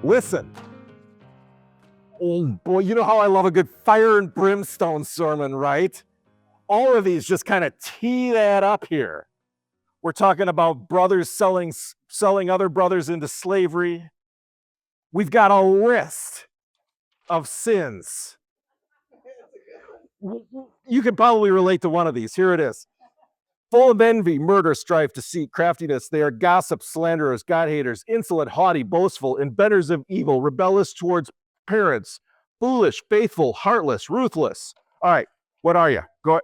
Listen. Oh boy, you know how I love a good fire and brimstone sermon, right? All of these just kind of tee that up here. We're talking about brothers selling other brothers into slavery. We've got a list of sins. You can probably relate to one of these. Here it is. Full of envy, murder, strife, deceit, craftiness. They are gossips, slanderers, God-haters, insolent, haughty, boastful, inventors of evil, rebellious towards parents, foolish, faithful, heartless, ruthless. All right, what are you? Go.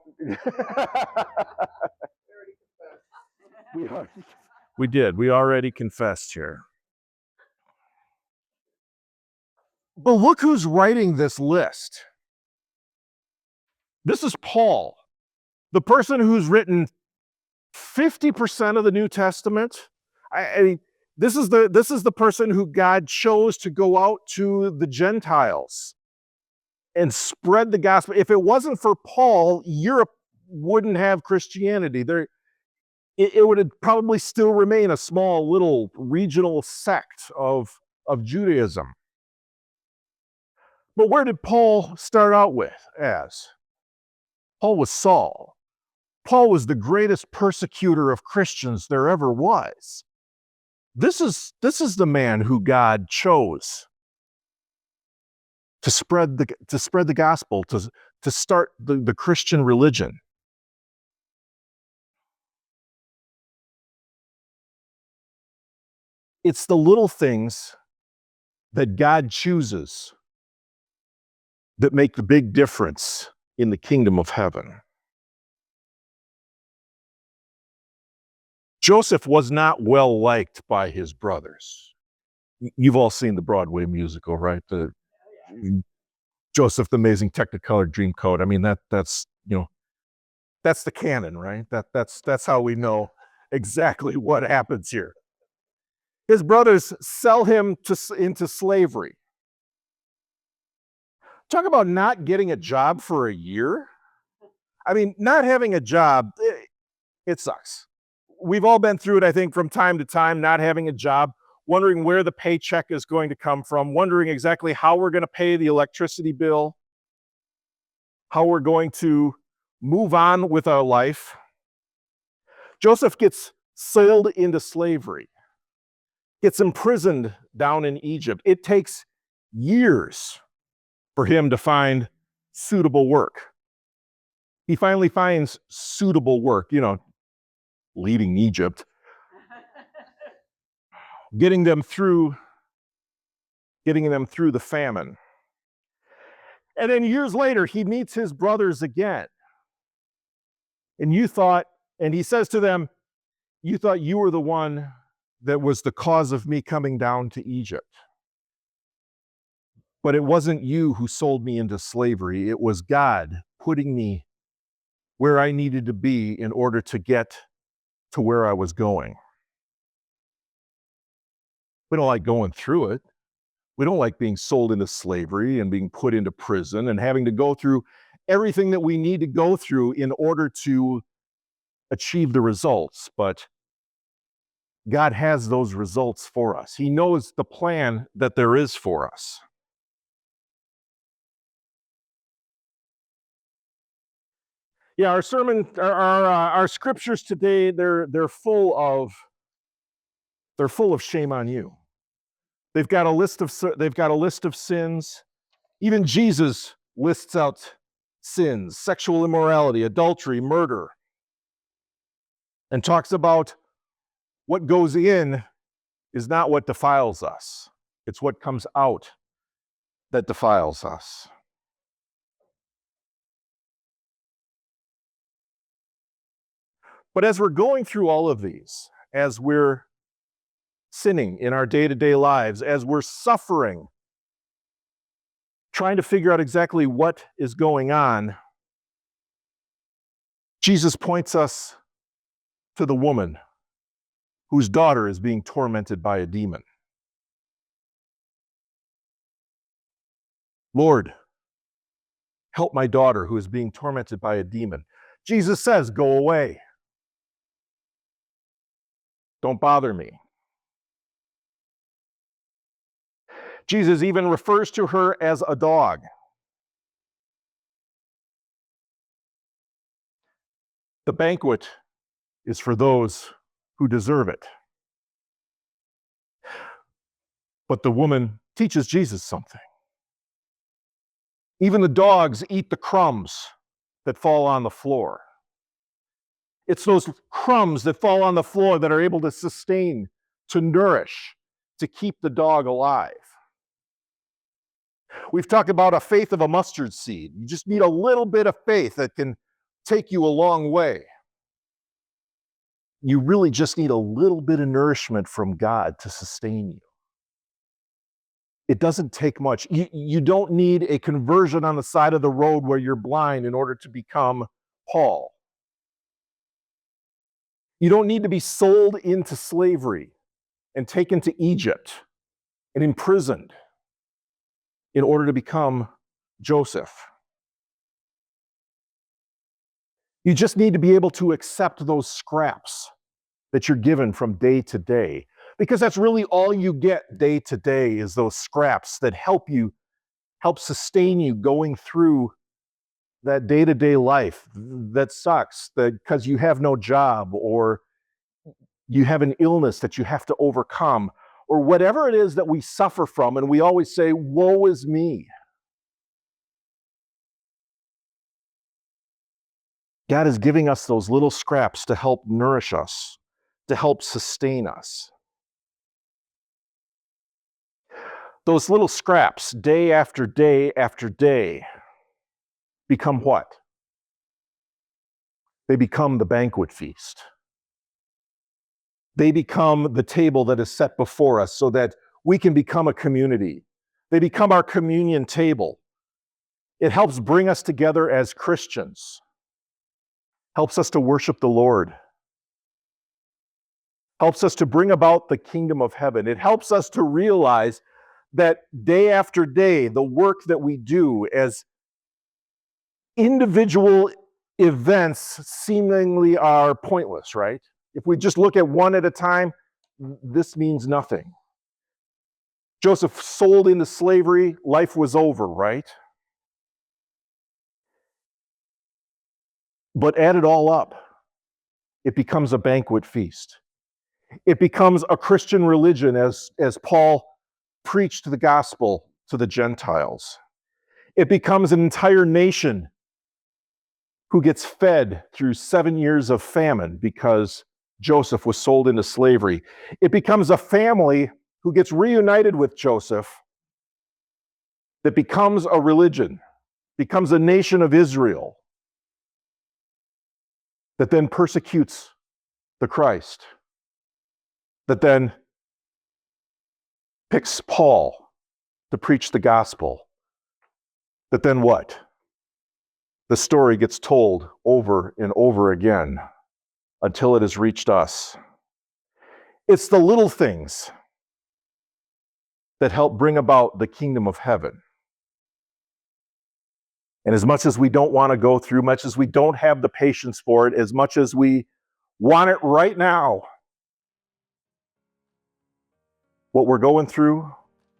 We did. We already confessed here. But look who's writing this list. This is Paul, the person who's written 50% of the New Testament. This is the person who God chose to go out to the Gentiles and spread the gospel. If it wasn't for Paul, Europe wouldn't have Christianity. It would probably still remain a small little regional sect of Judaism. But where did Paul start out with as? Paul was Saul. Paul was the greatest persecutor of Christians there ever was. This is the man who God chose to spread the gospel, to start the Christian religion. It's the little things that God chooses that make the big difference in the kingdom of heaven. Joseph was not well liked by his brothers. You've all seen the Broadway musical, right? Joseph, the Amazing Technicolor Dreamcoat. I mean, that's the canon, right? That's how we know exactly what happens here. His brothers sell him into slavery. Talk about not getting a job for a year. I mean, not having a job, it sucks. We've all been through it, I think, from time to time, not having a job, wondering where the paycheck is going to come from, wondering exactly how we're going to pay the electricity bill, how we're going to move on with our life. Joseph gets sold into slavery, gets imprisoned down in Egypt. It takes years for him to find suitable work. He finally finds suitable work, leading Egypt, getting them through the famine. And then years later, he meets his brothers again. And he says to them, you thought you were the one that was the cause of me coming down to Egypt. But it wasn't you who sold me into slavery. It was God putting me where I needed to be in order to get to where I was going. We don't like going through it. We don't like being sold into slavery and being put into prison and having to go through everything that we need to go through in order to achieve the results. But God has those results for us. He knows the plan that there is for us. Yeah, our sermon, our scriptures today, they're full of shame on you. They've got a list of sins. Even Jesus lists out sins: sexual immorality, adultery, murder, and talks about what goes in is not what defiles us. It's what comes out that defiles us. But as we're going through all of these, as we're sinning in our day-to-day lives, as we're suffering, trying to figure out exactly what is going on, Jesus points us to the woman whose daughter is being tormented by a demon. Lord, help my daughter who is being tormented by a demon. Jesus says, go away. Don't bother me. Jesus even refers to her as a dog. The banquet is for those who deserve it. But the woman teaches Jesus something. Even the dogs eat the crumbs that fall on the floor. It's those crumbs that fall on the floor that are able to sustain, to nourish, to keep the dog alive. We've talked about a faith of a mustard seed. You just need a little bit of faith that can take you a long way. You really just need a little bit of nourishment from God to sustain you. It doesn't take much. You don't need a conversion on the side of the road where you're blind in order to become Paul. You don't need to be sold into slavery and taken to Egypt and imprisoned in order to become Joseph. You just need to be able to accept those scraps that you're given from day to day, because that's really all you get day to day is those scraps that help sustain you going through that day-to-day life that sucks, because you have no job, or you have an illness that you have to overcome, or whatever it is that we suffer from, and we always say, woe is me. God is giving us those little scraps to help nourish us, to help sustain us. Those little scraps, day after day after day, become what? They become the banquet feast. They become the table that is set before us so that we can become a community. They become our communion table. It helps bring us together as Christians, helps us to worship the Lord, helps us to bring about the kingdom of heaven. It helps us to realize that day after day, the work that we do as individual events seemingly are pointless, right? If we just look at one at a time, this means nothing. Joseph sold into slavery, life was over, right? But add it all up, it becomes a banquet feast. It becomes a Christian religion as Paul preached the gospel to the Gentiles. It becomes an entire nation who gets fed through 7 years of famine because Joseph was sold into slavery. It becomes a family who gets reunited with Joseph that becomes a religion, becomes a nation of Israel that then persecutes the Christ, that then picks Paul to preach the gospel, that then what? The story gets told over and over again until it has reached us. It's the little things that help bring about the kingdom of heaven. And as much as we don't want to go through, much as we don't have the patience for it, as much as we want it right now, what we're going through,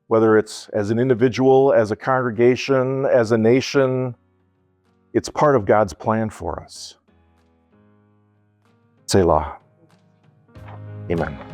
whether it's as an individual, as a congregation, as a nation, it's part of God's plan for us. Selah. Amen.